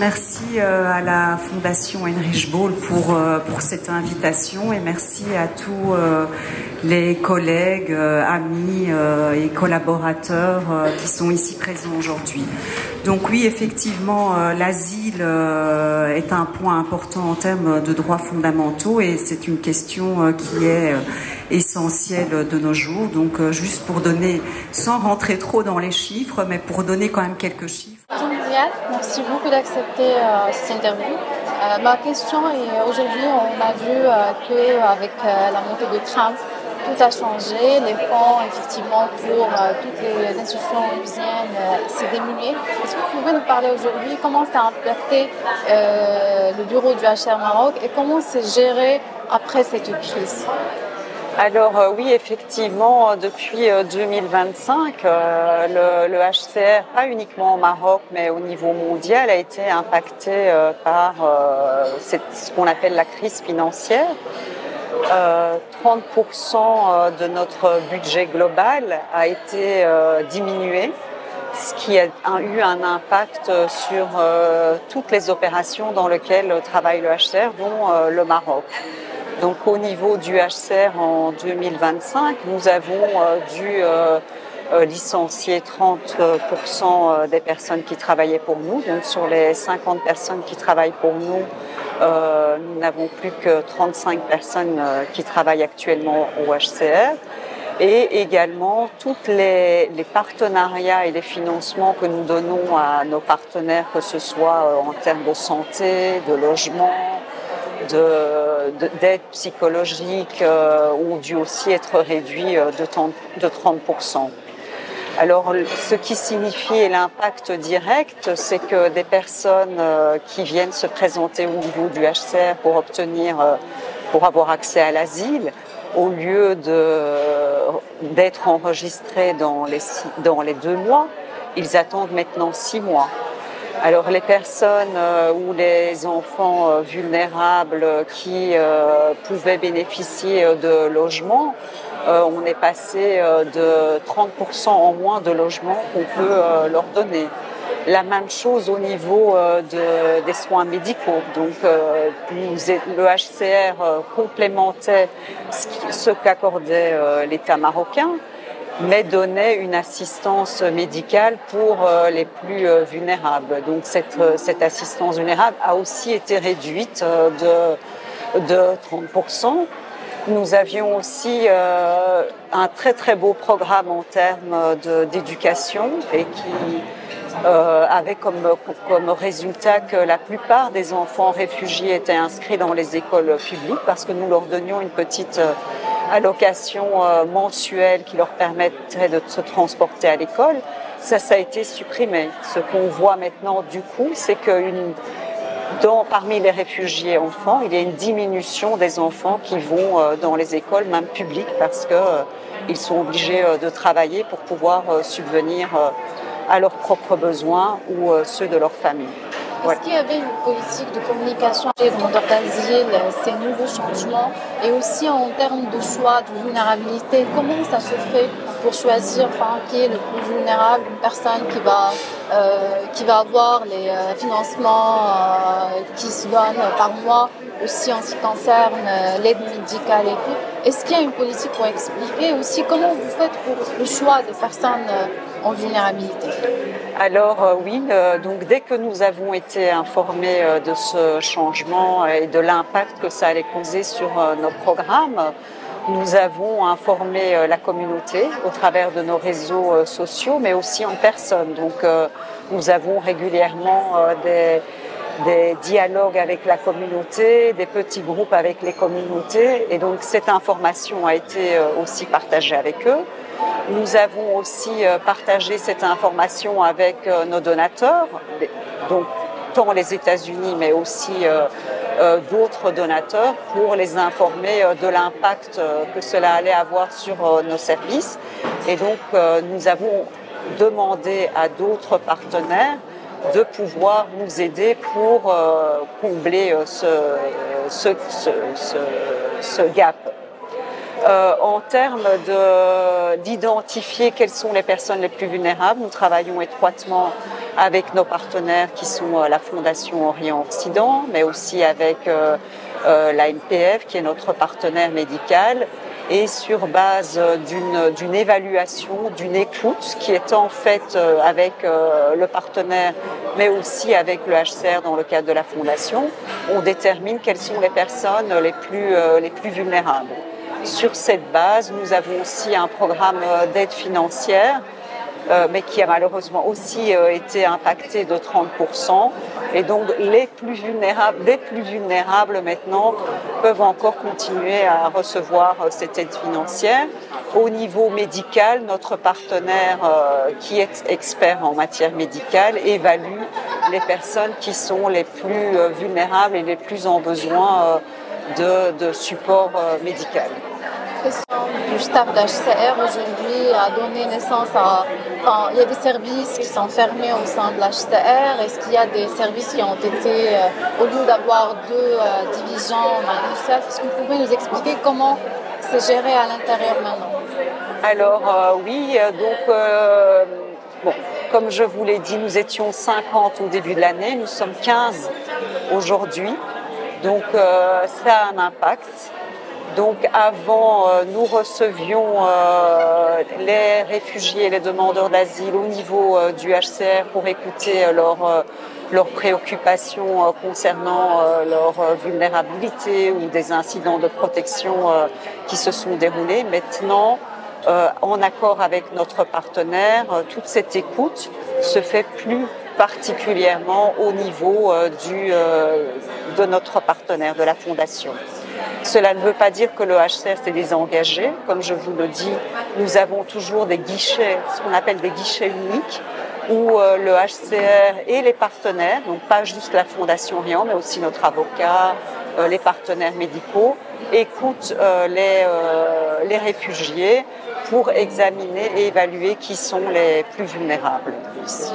Merci à la Fondation Heinrich Böll pour cette invitation et merci à tous les collègues, amis et collaborateurs qui sont ici présents aujourd'hui. Donc oui, effectivement, l'asile est un point important en termes de droits fondamentaux et c'est une question qui est essentielle de nos jours. Donc juste pour donner, sans rentrer trop dans les chiffres, mais pour donner quand même quelques chiffres. Merci beaucoup d'accepter cette interview. Ma question est, aujourd'hui, on a vu qu'avec la montée de Trump, tout a changé. Les fonds, effectivement, pour toutes les institutions onusiennes s'est diminué. Est-ce que vous pouvez nous parler aujourd'hui comment ça a impacté le bureau du HCR Maroc et comment c'est géré après cette crise? Alors oui, effectivement, depuis 2025, le HCR, pas uniquement au Maroc, mais au niveau mondial, a été impacté par ce qu'on appelle la crise financière. 30% de notre budget global a été diminué, ce qui a eu un impact sur toutes les opérations dans lesquelles travaille le HCR, dont le Maroc. Donc au niveau du HCR en 2025, nous avons dû licencier 30% des personnes qui travaillaient pour nous. Donc sur les 50 personnes qui travaillent pour nous, nous n'avons plus que 35 personnes qui travaillent actuellement au HCR. Et également tous les partenariats et les financements que nous donnons à nos partenaires, que ce soit en termes de santé, de logement, d'aide psychologique, ont dû aussi être réduits de 30%. Alors, ce qui signifie l'impact direct, c'est que des personnes qui viennent se présenter au niveau du HCR pour avoir accès à l'asile, au lieu d'être enregistrés dans les 2 mois, ils attendent maintenant 6 mois. Alors les personnes ou les enfants vulnérables qui pouvaient bénéficier de logements, on est passé de 30% en moins de logements qu'on peut leur donner. La même chose au niveau des soins médicaux. Donc le HCR complémentait ce qu'accordait l'État marocain, mais donnait une assistance médicale pour les plus vulnérables. Donc cette assistance vulnérable a aussi été réduite de 30%. Nous avions aussi un très très beau programme en termes d'éducation et qui avait comme résultat que la plupart des enfants réfugiés étaient inscrits dans les écoles publiques parce que nous leur donnions une petite allocation mensuelle qui leur permettrait de se transporter à l'école. Ça a été supprimé. Ce qu'on voit maintenant du coup, c'est que parmi les réfugiés enfants, il y a une diminution des enfants qui vont dans les écoles, même publiques, parce qu'ils sont obligés de travailler pour pouvoir subvenir à leurs propres besoins ou ceux de leur famille. Est-ce qu'il y avait une politique de communication des demandeurs d'asile, ces nouveaux changements, et aussi en termes de choix, de vulnérabilité, comment ça se fait pour choisir qui est le plus vulnérable, une personne qui va avoir les financements qui se donnent par mois, aussi en ce qui concerne l'aide médicale et tout. Est-ce qu'il y a une politique pour expliquer aussi comment vous faites pour le choix des personnes en vulnérabilité? Alors oui, donc dès que nous avons été informés de ce changement et de l'impact que ça allait causer sur nos programmes, nous avons informé la communauté au travers de nos réseaux sociaux, mais aussi en personne. Donc nous avons régulièrement des dialogues avec la communauté, des petits groupes avec les communautés, et donc cette information a été aussi partagée avec eux. Nous avons aussi partagé cette information avec nos donateurs, donc tant les États-Unis mais aussi d'autres donateurs, pour les informer de l'impact que cela allait avoir sur nos services. Et donc nous avons demander à d'autres partenaires de pouvoir nous aider pour combler ce gap. En termes d'identifier quelles sont les personnes les plus vulnérables, nous travaillons étroitement avec nos partenaires qui sont la Fondation Orient-Occident, mais aussi avec l'ANPF qui est notre partenaire médical, et sur base d'une évaluation, d'une écoute qui est en fait avec le partenaire, mais aussi avec le HCR dans le cadre de la Fondation, on détermine quelles sont les personnes les plus vulnérables. Sur cette base, nous avons aussi un programme d'aide financière, mais qui a malheureusement aussi été impacté de 30%. Et donc les plus vulnérables maintenant peuvent encore continuer à recevoir cette aide financière. Au niveau médical, notre partenaire qui est expert en matière médicale évalue les personnes qui sont les plus vulnérables et les plus en besoin de support médical. Du staff d'HCR aujourd'hui a donné naissance à... Enfin, il y a des services qui sont fermés au sein de l'HCR. Est-ce qu'il y a des services qui ont été, au lieu d'avoir deux divisions, est-ce que vous pouvez nous expliquer comment c'est géré à l'intérieur maintenant? Alors oui, donc bon, comme je vous l'ai dit, nous étions 50 au début de l'année, nous sommes 15 aujourd'hui, donc ça a un impact. Donc avant, nous recevions les réfugiés et les demandeurs d'asile au niveau du HCR pour écouter leurs préoccupations concernant leur vulnérabilité ou des incidents de protection qui se sont déroulés. Maintenant, en accord avec notre partenaire, toute cette écoute se fait plus particulièrement au niveau de notre partenaire, de la Fondation. Cela ne veut pas dire que le HCR s'est désengagé. Comme je vous le dis, nous avons toujours des guichets, ce qu'on appelle des guichets uniques, où le HCR et les partenaires, donc pas juste la Fondation Orient, mais aussi notre avocat, les partenaires médicaux, écoutent les réfugiés pour examiner et évaluer qui sont les plus vulnérables. Merci.